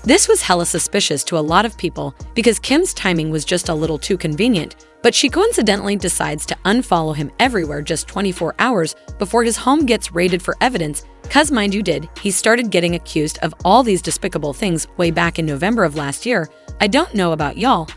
This was hella suspicious to a lot of people because Kim's timing was just a little too convenient, but she coincidentally decides to unfollow him everywhere just 24 hours before his home gets raided for evidence, cause mind you did, he started getting accused of all these despicable things way back in November of last year. I don't know about y'all,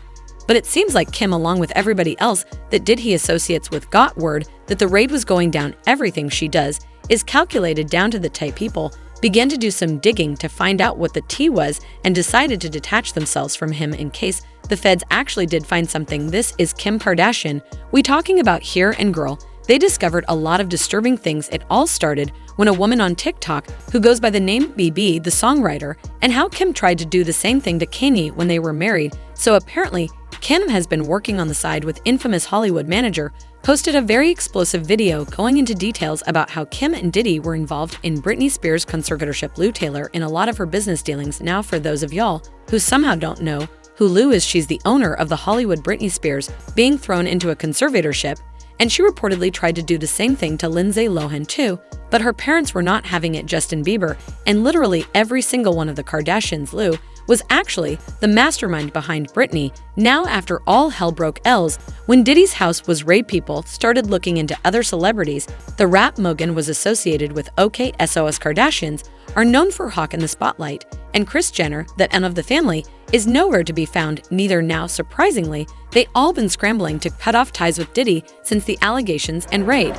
but it seems like Kim, along with everybody else that he associates with, got word that the raid was going down. Everything she does is calculated down to the type. People began to do some digging to find out what the tea was and decided to detach themselves from him in case the feds actually did find something. This is Kim Kardashian we talking about here, and girl, they discovered a lot of disturbing things. It all started when a woman on TikTok who goes by the name BB, the songwriter, and how Kim tried to do the same thing to Kanye when they were married. So apparently, Kim has been working on the side with infamous Hollywood manager, posted a very explosive video going into details about how Kim and Diddy were involved in Britney Spears' conservatorship. Lou Taylor in a lot of her business dealings. Now, for those of y'all who somehow don't know who Lou is, she's the owner of the Hollywood Britney Spears being thrown into a conservatorship, and she reportedly tried to do the same thing to Lindsay Lohan too, but her parents were not having it. Justin Bieber and literally every single one of the Kardashians. Lou was actually the mastermind behind Britney. Now, after all hell broke loose when Diddy's house was raided, people started looking into other celebrities. The rap mogul was associated with OKSOS. Kardashians are known for hawking the spotlight, and Kris Jenner, that end of the family, is nowhere to be found neither. Now, surprisingly, they all been scrambling to cut off ties with Diddy since the allegations and raid.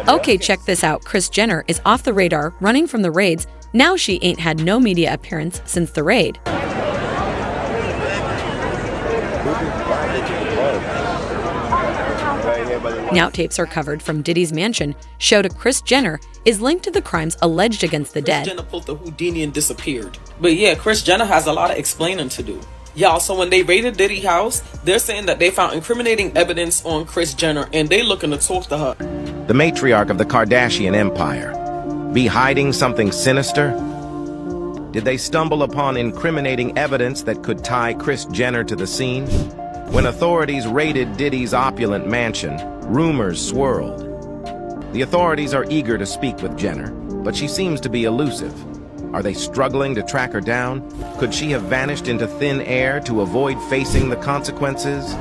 Okay, check this out. Kris Jenner is off the radar, running from the raids. Now she ain't had no media appearance since the raid. Now tapes are covered from Diddy's mansion show to Kris Jenner is linked to the crimes alleged against the dead. Kris Jenner pulled the Houdini and disappeared. But yeah, Kris Jenner has a lot of explaining to do. Y'all, so when they raided Diddy's house, they're saying that they found incriminating evidence on Kris Jenner and they looking to talk to her. The matriarch of the Kardashian empire be hiding something sinister? Did they stumble upon incriminating evidence that could tie Kris Jenner to the scene? When authorities raided Diddy's opulent mansion, rumors swirled. The authorities are eager to speak with Jenner, but she seems to be elusive. Are they struggling to track her down? Could she have vanished into thin air to avoid facing the consequences?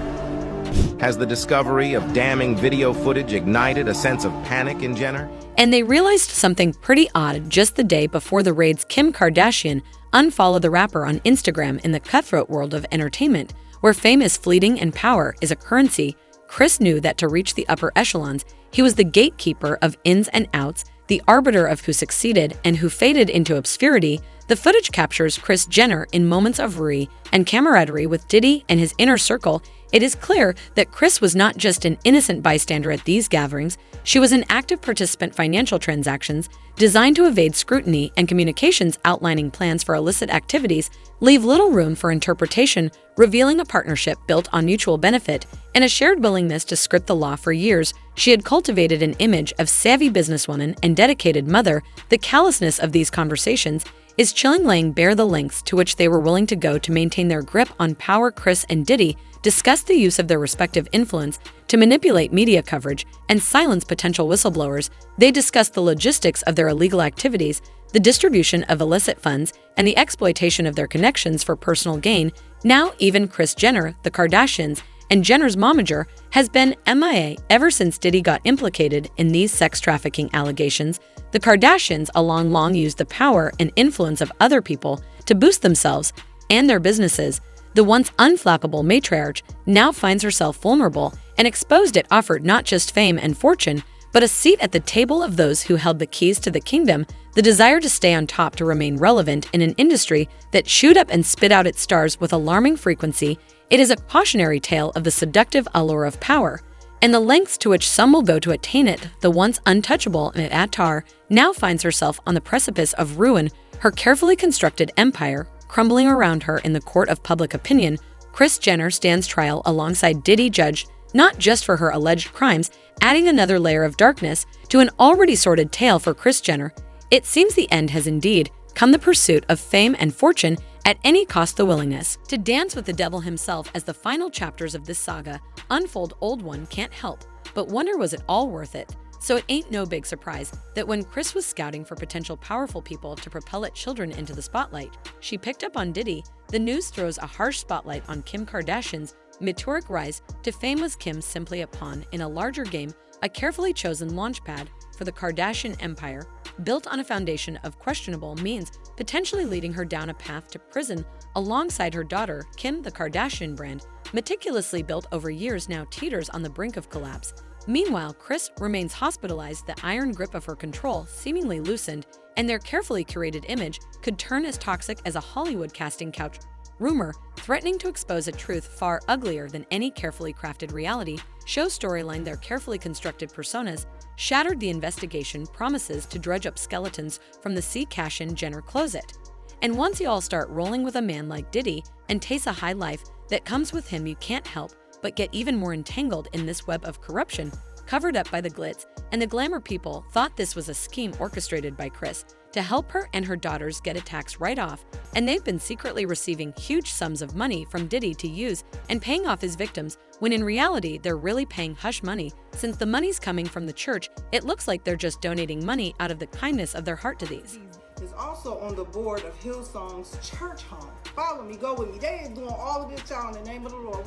Has the discovery of damning video footage ignited a sense of panic in Jenner? And they realized something pretty odd just the day before the raids. Kim Kardashian unfollowed the rapper on Instagram. In the cutthroat world of entertainment, where fame is fleeting and power is a currency, Kris knew that to reach the upper echelons, he was the gatekeeper of ins and outs, the arbiter of who succeeded and who faded into obscurity. The footage captures Kris Jenner in moments of revelry and camaraderie with Diddy and his inner circle. It is clear that Kris was not just an innocent bystander at these gatherings, she was an active participant. Financial transactions designed to evade scrutiny and communications outlining plans for illicit activities leave little room for interpretation, revealing a partnership built on mutual benefit and a shared willingness to skirt the law. For years, she had cultivated an image of savvy businesswoman and dedicated mother. The callousness of these conversations is chilling, laying bare the lengths to which they were willing to go to maintain their grip on power. Kris and Diddy discussed the use of their respective influence to manipulate media coverage and silence potential whistleblowers. They discussed the logistics of their illegal activities, the distribution of illicit funds, and the exploitation of their connections for personal gain. Now, even Kris Jenner, the Kardashians, and Jenner's momager has been MIA ever since Diddy got implicated in these sex trafficking allegations. The Kardashians long used the power and influence of other people to boost themselves and their businesses. The once unflappable matriarch now finds herself vulnerable and exposed. It offered not just fame and fortune, but a seat at the table of those who held the keys to the kingdom, the desire to stay on top, to remain relevant in an industry that shoot up and spit out its stars with alarming frequency. It is a cautionary tale of the seductive allure of power and the lengths to which some will go to attain it. The once untouchable Attar now finds herself on the precipice of ruin, her carefully constructed empire crumbling around her in the court of public opinion. Kris Jenner stands trial alongside Diddy, judged not just for her alleged crimes, adding another layer of darkness to an already sordid tale for Kris Jenner. It seems the end has indeed come, the pursuit of fame and fortune at any cost, the willingness to dance with the devil himself. As the final chapters of this saga unfold, old one can't help but wonder, was it all worth it? So it ain't no big surprise that when Kris was scouting for potential powerful people to propel its children into the spotlight, she picked up on Diddy. The news throws a harsh spotlight on Kim Kardashian's meteoric rise to fame. Was Kim simply a pawn in a larger game, a carefully chosen launchpad for the Kardashian empire, built on a foundation of questionable means, potentially leading her down a path to prison alongside her daughter, Kim? The Kardashian brand, meticulously built over years, now teeters on the brink of collapse. Meanwhile, Kris remains hospitalized, the iron grip of her control seemingly loosened, and their carefully curated image could turn as toxic as a Hollywood casting couch rumor, threatening to expose a truth far uglier than any carefully crafted reality show storyline. Their carefully constructed personas shattered the investigation promises to dredge up skeletons from the Kardashian-Jenner closet. And once you all start rolling with a man like Diddy and taste a high life that comes with him, you can't help but get even more entangled in this web of corruption covered up by the glitz and the glamour. People thought this was a scheme orchestrated by Kris to help her and her daughters get a tax write-off, and they've been secretly receiving huge sums of money from Diddy to use and paying off his victims, when in reality they're really paying hush money. Since the money's coming from the church, it looks like they're just donating money out of the kindness of their heart to these. Is also on the board of Hillsong's church home. Follow me, go with me. They ain't doing all of this, y'all, in the name of the Lord.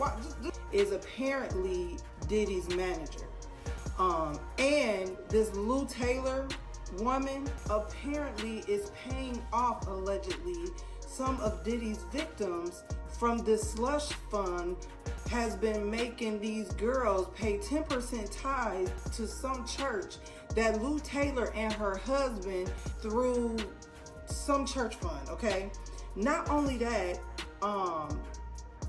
Is apparently Diddy's manager. And this Lou Taylor woman apparently is paying off, allegedly, some of Diddy's victims from this slush fund, has been making these girls pay 10% tithe to some church that Lou Taylor and her husband through some church fund, okay? Not only that,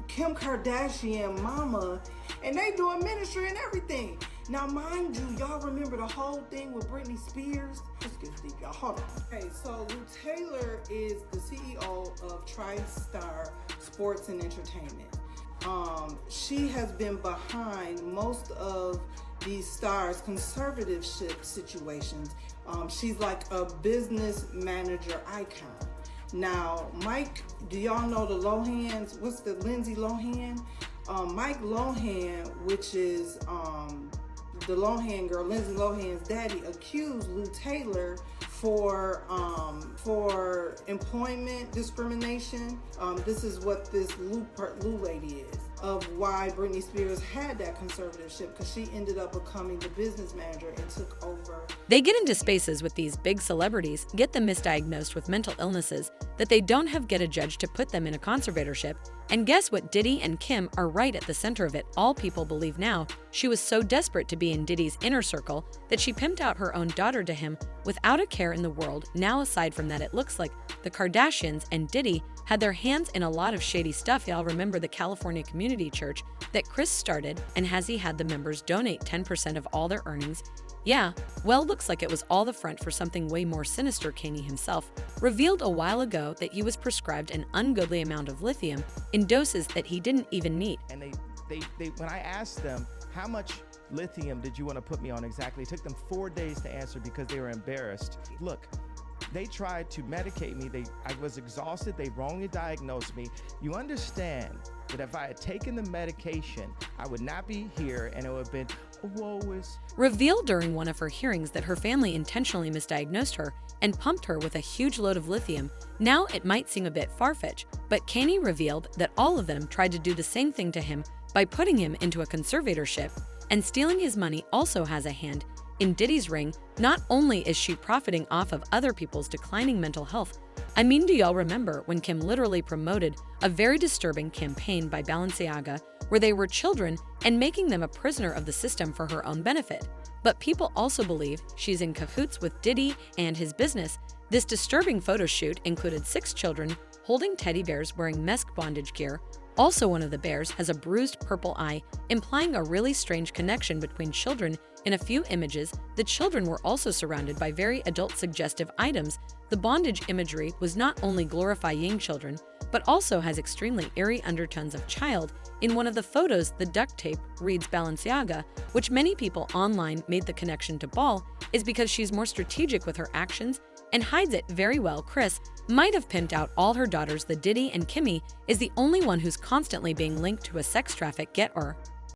Kim Kardashian mama, and they doing ministry and everything. Now, mind you, y'all remember the whole thing with Britney Spears? Let's get deep, y'all. Hold on. Okay, so Lou Taylor is the CEO of TriStar Sports and Entertainment. She has been behind most of these stars' conservatorship situations. She's like a business manager icon. Now, Mike, do y'all know the Lohans? What's the Lindsay Lohan? Mike Lohan, which is the Lohan girl, Lindsay Lohan's daddy, accused Lou Taylor for employment discrimination. This is what this Lou lady is, of why Britney Spears had that conservatorship, because she ended up becoming the business manager and took over. They get into spaces with these big celebrities, get them misdiagnosed with mental illnesses that they don't have, get a judge to put them in a conservatorship. And guess what? Diddy and Kim are right at the center of it all. People believe now she was so desperate to be in Diddy's inner circle that she pimped out her own daughter to him without a care in the world. Now, aside from that, it looks like the Kardashians and Diddy had their hands in a lot of shady stuff. Y'all remember the California Community Church that Kris started, and has he had the members donate 10% of all their earnings? Yeah, well, looks like it was all the front for something way more sinister. Kanye himself revealed a while ago that he was prescribed an ungodly amount of lithium in doses that he didn't even need. And they when I asked them, how much lithium did you want to put me on exactly, it took them 4 days to answer because they were embarrassed. Look, they tried to medicate me. I was exhausted. They wrongly diagnosed me. You understand that if I had taken the medication, I would not be here, and it would have been, woe is. Revealed during one of her hearings that her family intentionally misdiagnosed her and pumped her with a huge load of lithium. Now, it might seem a bit far-fetched, but Kanye revealed that all of them tried to do the same thing to him by putting him into a conservatorship, and stealing his money also has a hand in Diddy's ring. Not only is she profiting off of other people's declining mental health. I mean, do y'all remember when Kim literally promoted a very disturbing campaign by Balenciaga where they were children and making them a prisoner of the system for her own benefit? But people also believe she's in cahoots with Diddy and his business. This disturbing photo shoot included 6 children holding teddy bears wearing mesh bondage gear. Also, one of the bears has a bruised purple eye, implying a really strange connection between children. In a few images, the children were also surrounded by very adult suggestive items. The bondage imagery was not only glorifying children, but also has extremely eerie undertones of child. In one of the photos, the duct tape reads Balenciaga, which many people online made the connection to Ball, is because she's more strategic with her actions and hides it very well. Kris might have pimped out all her daughters. The Diddy and Kimmy is the only one who's constantly being linked to a sex traffic get or